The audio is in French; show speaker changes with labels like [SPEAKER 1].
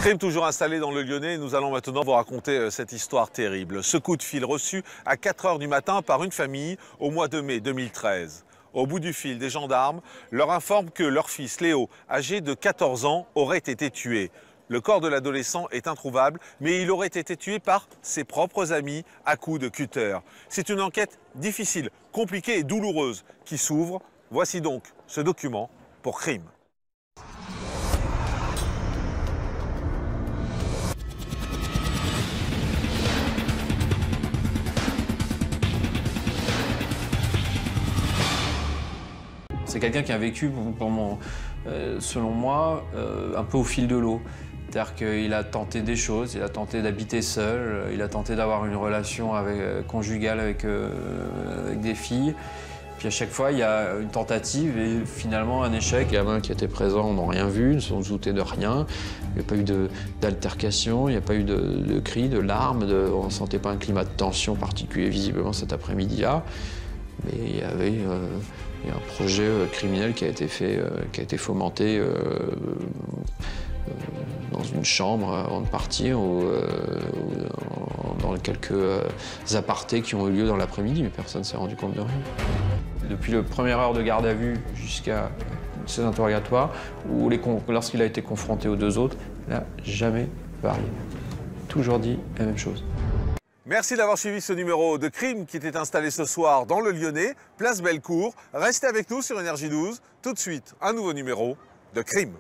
[SPEAKER 1] Crime toujours installé dans le Lyonnais, nous allons maintenant vous raconter cette histoire terrible. Ce coup de fil reçu à 4 h du matin par une famille au mois de mai 2013. Au bout du fil, des gendarmes leur informent que leur fils Léo, âgé de 14 ans, aurait été tué. Le corps de l'adolescent est introuvable, mais il aurait été tué par ses propres amis à coups de cutter. C'est une enquête difficile, compliquée et douloureuse qui s'ouvre. Voici donc ce document pour Crime.
[SPEAKER 2] C'est quelqu'un qui a vécu, selon moi, un peu au fil de l'eau. C'est-à-dire qu'il a tenté des choses, il a tenté d'habiter seul, il a tenté d'avoir une relation conjugale avec des filles. Puis à chaque fois, il y a une tentative et finalement un échec. Les gamins qui étaient présents n'ont rien vu, ne se sont doutés de rien. Il n'y a pas eu d'altercation, il n'y a pas eu de cris, de larmes, on ne sentait pas un climat de tension particulier visiblement cet après-midi-là. Mais il y avait un projet criminel qui a été fomenté dans une chambre avant de partir, dans quelques apartés qui ont eu lieu dans l'après-midi, mais personne ne s'est rendu compte de rien. Depuis la première heure de garde à vue jusqu'à ces interrogatoires, lorsqu'il a été confronté aux deux autres, il n'a jamais varié. Toujours dit la même chose.
[SPEAKER 1] Merci d'avoir suivi ce numéro de Crime qui était installé ce soir dans le Lyonnais, place Bellecour. Restez avec nous sur Énergie 12. Tout de suite, un nouveau numéro de Crime.